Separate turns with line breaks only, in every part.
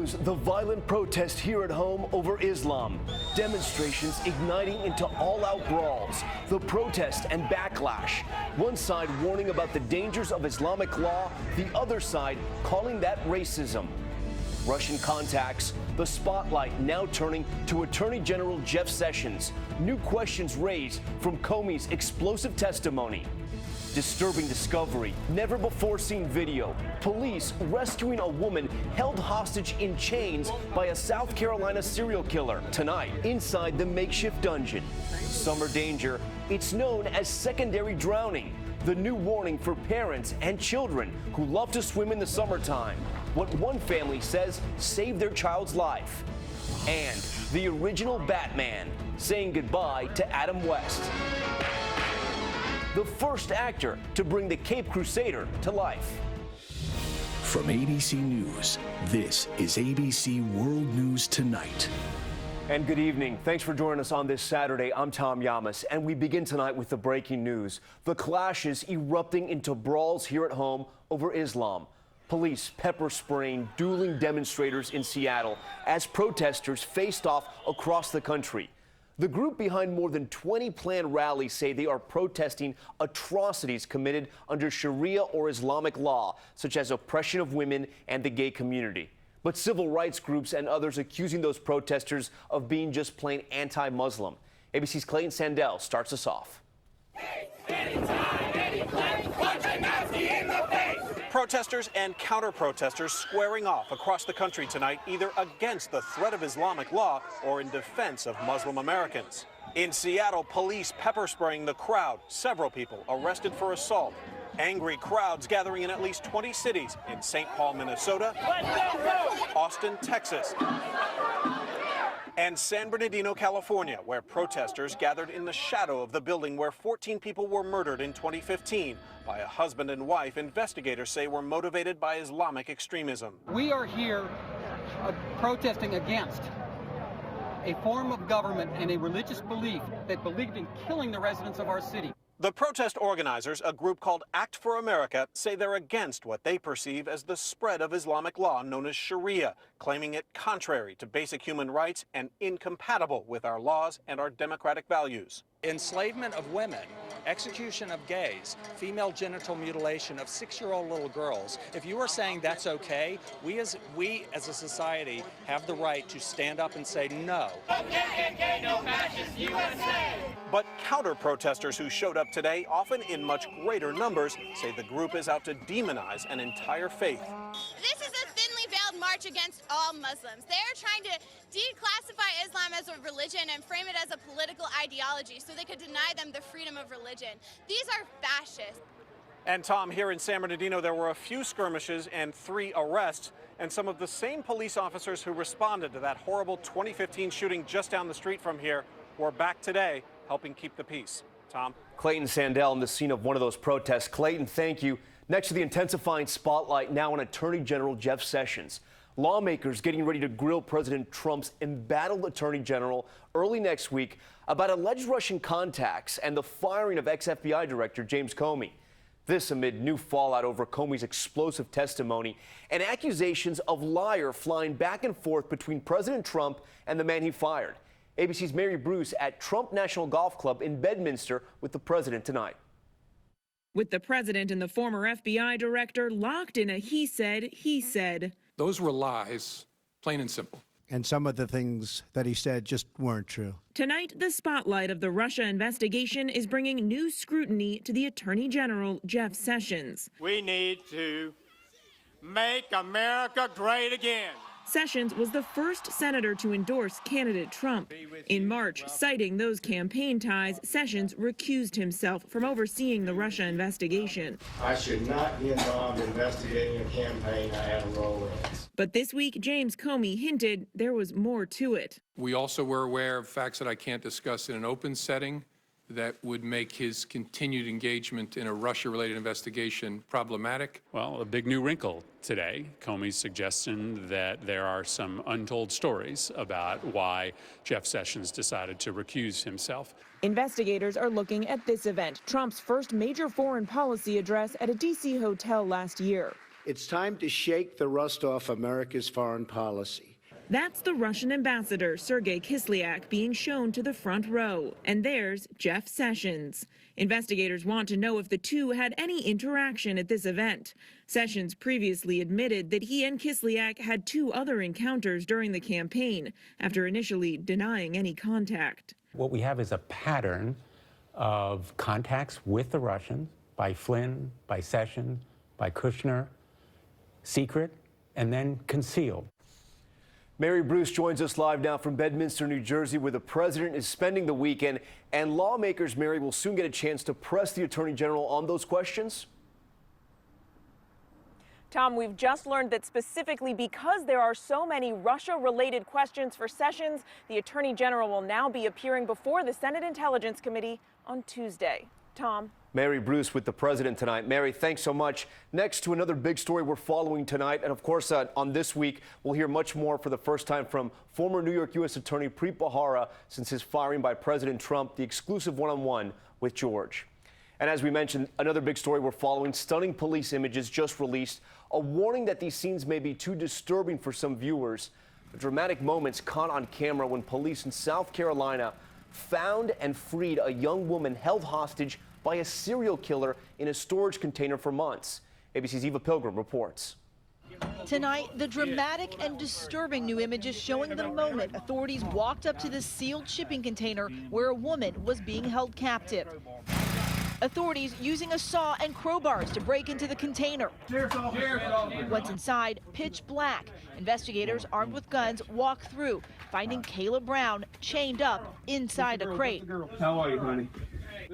continues the violent protest here at home over Islam. Demonstrations igniting into all-out brawls. The protest and backlash. One side warning about the dangers of Islamic law, the other side calling that racism. Russian contacts, the spotlight now turning to Attorney General Jeff Sessions. New questions raised from Comey's explosive testimony. Disturbing discovery, never before seen video. Police rescuing a woman held hostage in chains by a South Carolina serial killer. Tonight, inside the makeshift dungeon. Summer danger, it's known as secondary drowning. The new warning for parents and children who love to swim in the summertime. What one family says saved their child's life. And the original Batman saying goodbye to Adam West. The first actor to bring the Cape Crusader to life.
From ABC News, this is ABC World News Tonight.
And good evening. Thanks for joining us on this Saturday. I'm Tom Yamas, and we begin tonight with the breaking news. The clashes erupting into brawls here at home over Islam. Police pepper spraying dueling demonstrators in Seattle as protesters faced off across the country. The group behind more than 20 planned rallies say they are protesting atrocities committed under Sharia or Islamic law, such as oppression of women and the gay community. But civil rights groups and others accusing those protesters of being just plain anti-Muslim. ABC's Clayton Sandell starts us off.
Anytime, any place, punch a Nazi in the face. Protesters and counter-protesters squaring off across the country tonight, either against the threat of Islamic law or in defense of Muslim Americans. In Seattle, police pepper spraying the crowd. Several people arrested for assault. Angry crowds gathering in at least 20 cities in St. Paul, Minnesota, Austin, Texas, and San Bernardino, California, where protesters gathered in the shadow of the building where 14 people were murdered in 2015 by a husband and wife investigators say were motivated by Islamic extremism.
We are here protesting against a form of government and a religious belief that believed in killing the residents of our city.
The protest organizers, a group called Act for America, say they're against what they perceive as the spread of Islamic law known as Sharia, claiming it contrary to basic human rights and incompatible with our laws and our democratic values.
Enslavement of women, execution of gays, female genital mutilation of 6-year-old little girls. If you are saying that's okay, we as a society have the right to stand up and say no.
KKK, no fascist USA. But counter-protesters who showed up today, often in much greater numbers, say the group is out to demonize an entire faith.
This is a thinly veiled march against all Muslims. They are trying to declassify Islam as a religion and frame it as a political ideology so they could deny them the freedom of religion. These are fascists.
And Tom, here in San Bernardino, there were a few skirmishes and 3 arrests, and some of the same police officers who responded to that horrible 2015 shooting just down the street from here were back today helping keep the peace. Tom?
Clayton Sandell on the scene of one of those protests. Clayton, thank you. Next to the intensifying spotlight now on Attorney General Jeff Sessions. Lawmakers getting ready to grill President Trump's embattled Attorney General early next week about alleged Russian contacts and the firing of ex-FBI Director James Comey. This amid new fallout over Comey's explosive testimony and accusations of liar flying back and forth between President Trump and the man he fired. ABC's Mary Bruce at Trump National Golf Club in Bedminster with the president tonight.
With the president and the former FBI director locked in a he said.
Those were lies, plain and simple.
And some of the things that he said just weren't true.
Tonight, the spotlight of the Russia investigation is bringing new scrutiny to the Attorney General, Jeff Sessions.
We need to make America great again.
Sessions was the first senator to endorse candidate Trump. In March, citing those campaign ties, Sessions recused himself from overseeing the Russia investigation.
I should not be involved investigating a campaign I had a role in.
But this week, James Comey hinted there was more to it.
We also were aware of facts that I can't discuss in an open setting that would make his continued engagement in a Russia-related investigation problematic.
Well, a big new wrinkle today, Comey's suggestion that there are some untold stories about why Jeff Sessions decided to recuse himself.
Investigators are looking at this event, Trump's first major foreign policy address at a D.C. hotel last year.
It's time to shake the rust off America's foreign policy.
That's the Russian ambassador, Sergei Kislyak, being shown to the front row. And there's Jeff Sessions. Investigators want to know if the two had any interaction at this event. Sessions previously admitted that he and Kislyak had 2 other encounters during the campaign, after initially denying any contact.
What we have is a pattern of contacts with the Russians by Flynn, by Sessions, by Kushner, secret, and then concealed.
Mary Bruce joins us live now from Bedminster, New Jersey, where the president is spending the weekend, and lawmakers, Mary, will soon get a chance to press the attorney general on those questions.
Tom, we've just learned that specifically because there are so many Russia-related questions for Sessions, the attorney general will now be appearing before the Senate Intelligence Committee on Tuesday. Tom.
Mary Bruce with the president tonight. Mary, thanks so much. Next to another big story we're following tonight. And of course, on this week, we'll hear much more for the first time from former New York U.S. Attorney Preet Bharara since his firing by President Trump, the exclusive one-on-one with George. And as we mentioned, another big story we're following, stunning police images just released, a warning that these scenes may be too disturbing for some viewers. The dramatic moments caught on camera when police in South Carolina found and freed a young woman held hostage by a serial killer in a storage container for months. ABC's Eva Pilgrim reports.
Tonight, the dramatic and disturbing new images showing the moment authorities walked up to the sealed shipping container where a woman was being held captive. Authorities using a saw and crowbars to break into the container. What's inside, pitch black. Investigators armed with guns walk through, finding Kayla Brown chained up inside a crate.
How are you, honey?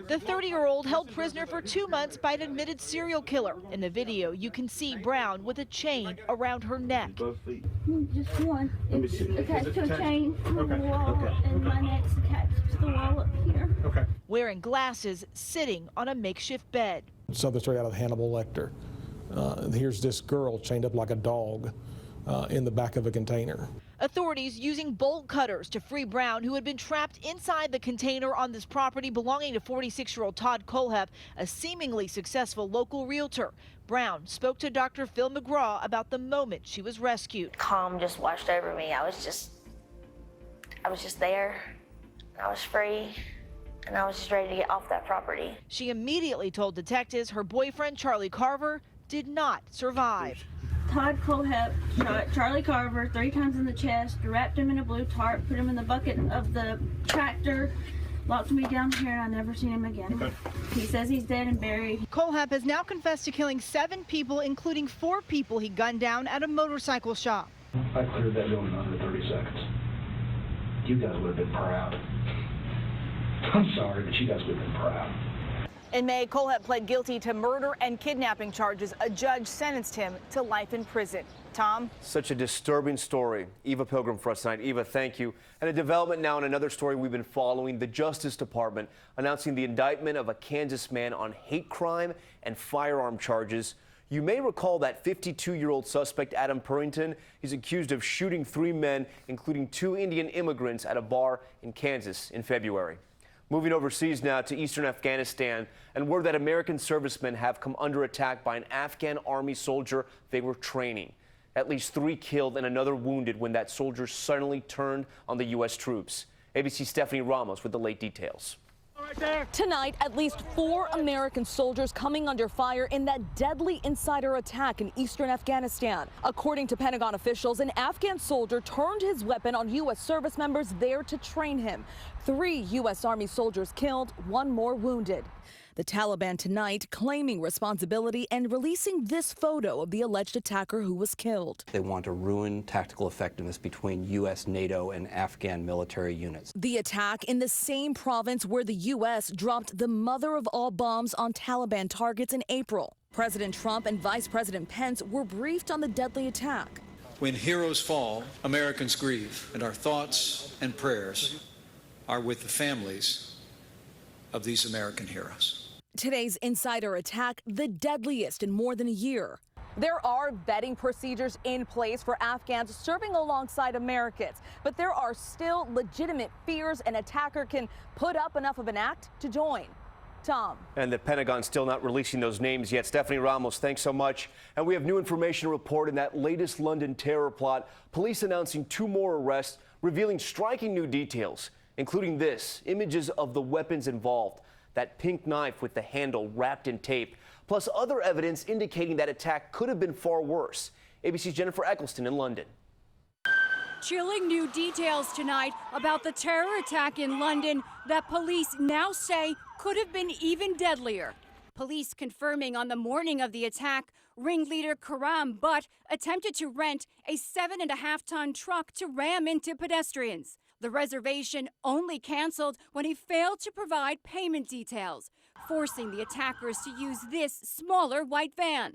The 30-year-old held prisoner for 2 months by an admitted serial killer. In the video, you can see Brown with a chain around her neck.
Just one. It's attached to a chain on the wall, and my neck's attached to the wall up here. Okay.
Wearing glasses, sitting on a makeshift bed.
Something straight out of Hannibal Lecter. Here's this girl chained up like a dog in the back of a container.
Authorities using bolt cutters to free Brown, who had been trapped inside the container on this property belonging to 46-year-old Todd Kohlhepp, a seemingly successful local realtor. Brown spoke to Dr. Phil McGraw about the moment she was rescued.
Calm just washed over me. I was just there. I was free, and I was just ready to get off that property.
She immediately told detectives her boyfriend, Charlie Carver, did not survive.
Todd Kohlhepp shot Charlie Carver 3 times in the chest, wrapped him in a blue tarp, put him in the bucket of the tractor, locked me down here, and I never seen him again. Okay. He says he's dead and buried.
Kohlhepp has now confessed to killing 7 people, including 4 people he gunned down at a motorcycle shop.
I cleared that building in under 30 seconds. You guys would have been proud. I'm sorry, but you guys would have been proud.
In May, Kohlhepp pled guilty to murder and kidnapping charges. A judge sentenced him to life in prison. Tom?
Such a disturbing story. Eva Pilgrim for us tonight. Eva, thank you. And a development now in another story we've been following. The Justice Department announcing the indictment of a Kansas man on hate crime and firearm charges. You may recall that 52-year-old suspect, Adam Purrington. He's accused of shooting 3 men, including 2 Indian immigrants, at a bar in Kansas in February. Moving overseas now to eastern Afghanistan, and word that American servicemen have come under attack by an Afghan army soldier they were training. At least 3 killed and another wounded when that soldier suddenly turned on the U.S. troops. ABC's Stephanie Ramos with the late details.
Tonight, at least 4 American soldiers coming under fire in that deadly insider attack in eastern Afghanistan. According to Pentagon officials, an Afghan soldier turned his weapon on U.S. service members there to train him. 3 U.S. Army soldiers killed, 1 more wounded. The Taliban tonight claiming responsibility and releasing this photo of the alleged attacker who was killed.
They want to ruin tactical effectiveness between U.S., NATO, and Afghan military units.
The attack in the same province where the U.S. dropped the mother of all bombs on Taliban targets in April. President Trump and Vice President Pence were briefed on the deadly attack.
When heroes fall, Americans grieve, and our thoughts and prayers are with the families of these American heroes.
Today's insider attack, the deadliest in more than a year.
There are vetting procedures in place for Afghans serving alongside Americans, but there are still legitimate fears an attacker can put up enough of an act to join.
Tom.
And the Pentagon's still not releasing those names yet. Stephanie Ramos, thanks so much. And we have new information to report in that latest London terror plot. Police announcing 2 more arrests, revealing striking new details, including this, images of the weapons involved, that pink knife with the handle wrapped in tape, plus other evidence indicating that attack could have been far worse. ABC's Jennifer Eccleston in London.
Chilling new details tonight about the terror attack in London that police now say could have been even deadlier. Police confirming on the morning of the attack, ringleader Karam Butt attempted to rent a 7.5-ton truck to ram into pedestrians. The reservation only canceled when he failed to provide payment details, forcing the attackers to use this smaller white van.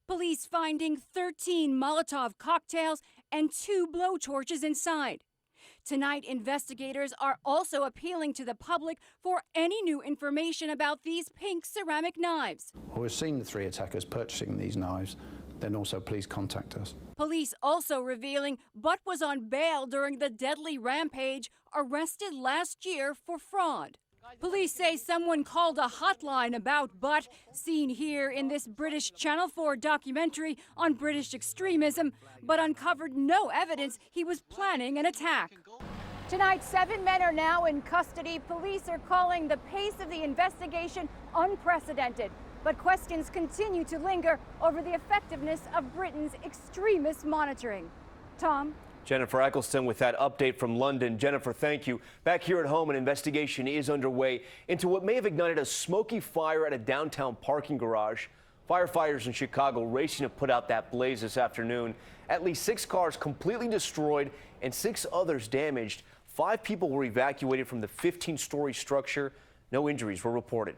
Police finding 13 Molotov cocktails and 2 blowtorches inside. Tonight, investigators are also appealing to the public for any new information about these pink ceramic knives.
We've seen the 3 attackers purchasing these knives. Then also please contact us.
Police also revealing Butt was on bail during the deadly rampage, arrested last year for fraud. Police say someone called a hotline about Butt, seen here in this British Channel 4 documentary on British extremism, but uncovered no evidence he was planning an attack. Tonight, 7 men are now in custody. Police are calling the pace of the investigation unprecedented, but questions continue to linger over the effectiveness of Britain's extremist monitoring. Tom?
Jennifer Eccleston with that update from London. Jennifer, thank you. Back here at home, an investigation is underway into what may have ignited a smoky fire at a downtown parking garage. Firefighters in Chicago racing to put out that blaze this afternoon. At least 6 cars completely destroyed and 6 others damaged. 5 people were evacuated from the 15-story structure. No injuries were reported.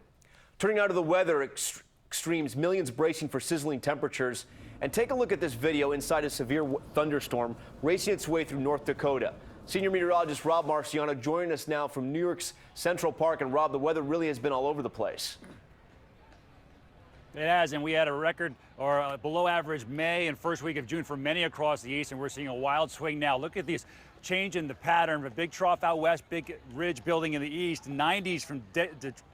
Turning now to the weather extremes, millions bracing for sizzling temperatures. And take a look at this video inside a severe thunderstorm racing its way through North Dakota. Senior meteorologist Rob Marciano joining us now from New York's Central Park. And Rob, the weather really has been all over the place.
It has, and we had a record or below average May and first week of June for many across the east, and we're seeing a wild swing now. Look at these change in the pattern. A big trough out west, big ridge building in the east, 90s from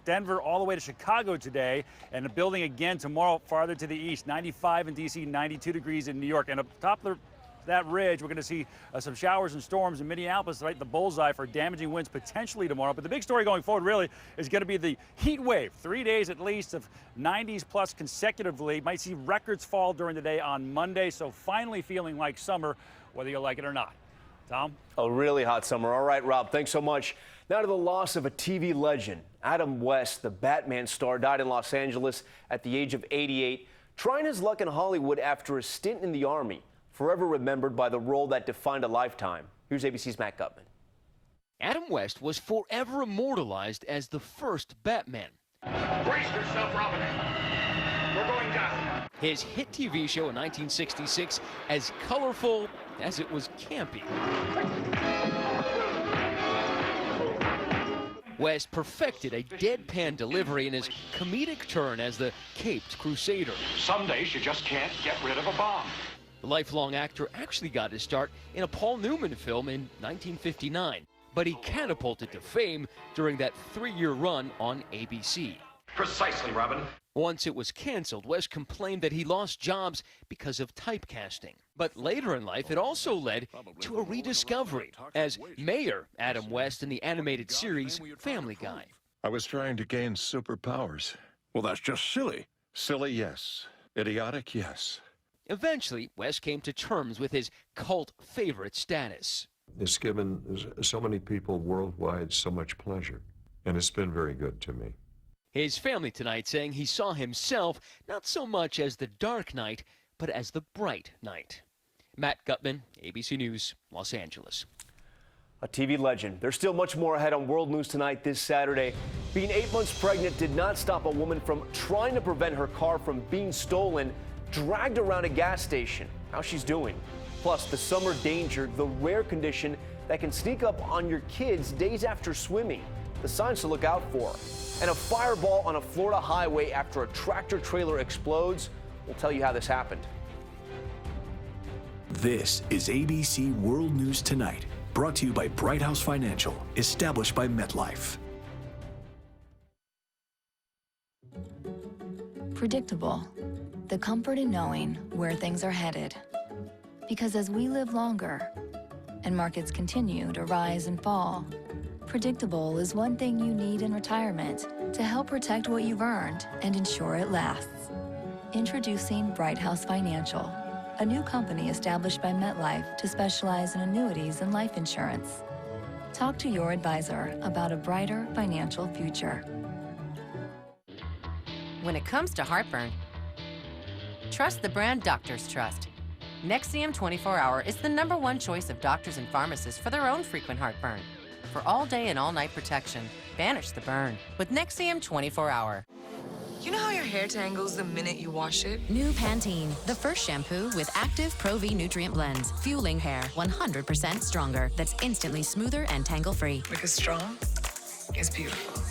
Denver all the way to Chicago today, and a building again tomorrow farther to the east, 95 in D.C., 92 degrees in New York. And up top of that ridge, we're going to see some showers and storms in Minneapolis, right, the bullseye for damaging winds potentially tomorrow. But the big story going forward really is going to be the heat wave. 3 days at least of 90s plus consecutively. Might see records fall during the day on Monday, so finally feeling like summer, whether you like it or not. Tom?
A really hot summer. All right, Rob, thanks so much. Now to the loss of a TV legend. Adam West, the Batman star, died in Los Angeles at the age of 88, trying his luck in Hollywood after a stint in the Army. Forever remembered by the role that defined a lifetime. Here's ABC's Matt Gutman.
Adam West was forever immortalized as the first Batman.
Brace yourself, Robin. We're going down.
His hit TV show in 1966 as colorful as it was campy. West perfected a deadpan delivery in his comedic turn as the caped crusader.
Some days you just can't get rid of a bomb.
The lifelong actor actually got his start in a Paul Newman film in 1959, but he catapulted to fame during that 3-year run on ABC.
Precisely, Robin.
Once it was canceled, West complained that he lost jobs because of typecasting. But later in life, it also led to a rediscovery as Mayor Adam West in the animated series Family Guy.
I was trying to gain superpowers. Well, that's just silly. Silly, yes. Idiotic, yes.
Eventually, West came to terms with his cult favorite status.
It's given so many people worldwide so much pleasure, and it's been very good to me.
His family tonight saying he saw himself not so much as the dark knight, but as the bright knight. Matt Gutman, ABC News, Los Angeles.
A TV legend. There's still much more ahead on World News Tonight this Saturday. Being 8 months pregnant did not stop a woman from trying to prevent her car from being stolen, dragged around a gas station. How she's doing. Plus, the summer danger, the rare condition that can sneak up on your kids days after swimming. The signs to look out for. And a fireball on a Florida highway after a tractor trailer explodes. We'll tell you how this happened.
This is ABC World News Tonight, brought to you by Bright House Financial, established by MetLife.
Predictable. The comfort in knowing where things are headed. Because as we live longer and markets continue to rise and fall, predictable is one thing you need in retirement to help protect what you've earned and ensure it lasts. Introducing Bright House Financial, a new company established by MetLife to specialize in annuities and life insurance. Talk to your advisor about a brighter financial future.
When it comes to heartburn, trust the brand doctors trust. Nexium 24-Hour is the #1 choice of doctors and pharmacists for their own frequent heartburn. For all day and all night protection, banish the burn with Nexium 24-Hour.
You know how your hair tangles the minute you wash it?
New Pantene, the first shampoo with active Pro V nutrient blends, fueling hair 100% stronger that's instantly smoother and tangle-free.
Because strong is beautiful.